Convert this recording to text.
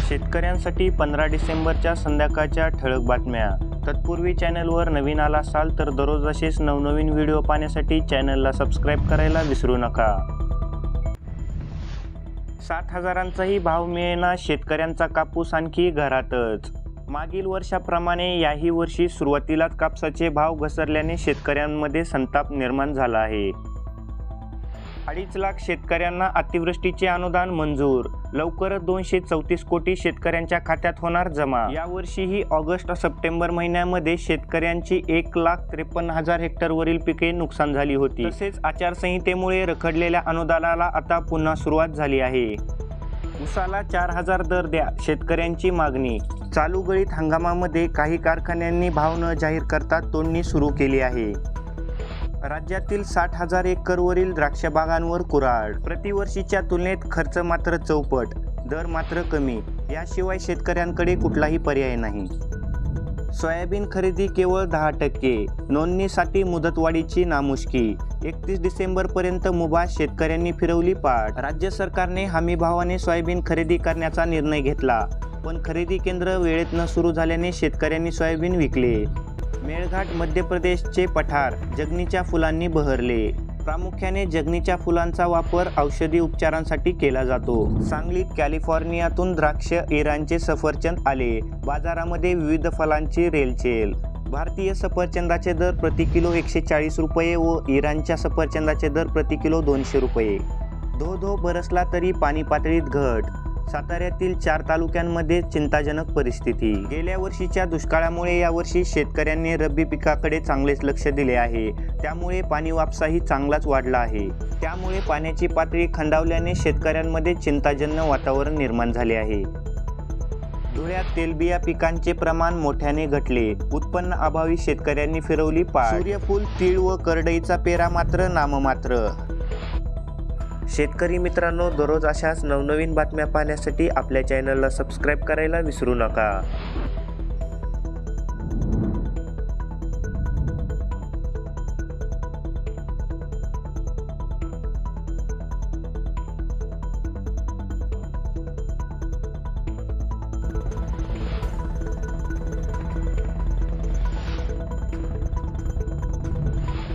शेतकऱ्यांसाठी 15 डिसेंबरच्या संध्याकाळच्या ठळक बातम्या। तत्पूर्वी चॅनलवर नवीन आला असाल तर दररोज असेच नवनवीन व्हिडिओ पाहण्यासाठी चॅनलला सबस्क्राईब करायला विसरू नका। 7,000चाही भाव मिळेना, शेतकऱ्यांचा कापूस आणखी घरातच। मागील वर्षाप्रमाणे याही वर्षी सुरुवातीलाच कापसाचे भाव घसरल्याने शेतकऱ्यांमध्ये संताप निर्माण झाला आहे। 2.5 लाख शेतकऱ्यांना अतिवृष्टीचे अनुदान मंजूर। लवकरच 234 कोटी शेतकऱ्यांच्या खात्यात होणार जमा। यावर्षीही ऑगस्ट-सप्टेंबर महिन्यामध्ये शेतकऱ्यांची 1,53,000 हेक्टरवरील पिके नुकसान झाली होती। तसेच आचारसंहितेमुळे रखडलेल्या अनुदानाला आता पुन्हा सुरुवात झाली आहे। ऊसाला 4,000 दर द्या, शेतकऱ्यांची मागणी। चालू गळीत हंगामामध्ये काही कारखान्यांनी भाव न जाहीर करता तोडणी सुरू केली आहे। राज्यातील 60,000 एकरवरील द्राक्षबागांवर कुऱ्हाड। प्रतिवर्षीच्या तुलनेत खर्च मात्र चौपट, दर मात्र कमी। याशिवाय शेतकऱ्यांकडे कुठलाही पर्याय नाही। सोयाबीन खरेदी केवळ 10%, नोंदणीसाठी मुदतवाढीची नामुष्की। 31 डिसेंबरपर्यंत मुभा, शेतकऱ्यांनी फिरवली पाठ। राज्य सरकारने हमीभावाने सोयाबीन खरेदी करण्याचा निर्णय घेतला, पण खरेदी केंद्र वेळेत न सुरू झाल्याने शेतकऱ्यांनी सोयाबीन विकले। मेळघाट मध्य प्रदेशचे पठार जगनीच्या फुलांनी बहरले। प्रामुख्याने जगनीच्या फुलांचा वापर औषधी उपचारांसाठी केला जातो। सांगलीत कॅलिफोर्नियातून द्राक्ष, इराणचे सफरचंद आले। बाजारामध्ये विविध फलांची रेलचेल। भारतीय सफरचंदाचे दर प्रति किलो 140 रुपये व इराणच्या सफरचंदाचे दर प्रति किलो 200 रुपये। धो बरसला तरी पाणी पातळीत घट। साताऱ्यातील 4 तालुक्यांमध्ये चिंताजनक परिस्थिती। गेल्या वर्षीच्या दुष्काळामुळे यावर्षी शेतकऱ्यांनी रब्बी पिकाकडे चांगलेच लक्ष दिले आहे, त्यामुळे पाणी वापसाही चांगलाच वाढला आहे। त्यामुळे पाण्याची पातळी खांडावल्याने शेतकऱ्यांमध्ये चिंताजनक वातावरण निर्माण झाले आहे। धुळ्यात तेलबिया पिकांचे प्रमाण मोठ्याने घटले। उत्पन्न अभावी शेतकऱ्यांनी फिरवली पाठ। सूर्यफूल, तीळ व करडईचा पेरा मात्र नाममात्र। शेतकरी मित्रांनो, दररोज अशाच नवनवीन बातम्या पाहण्यासाठी आपल्या चॅनलला सबस्क्राईब करायला विसरू नका।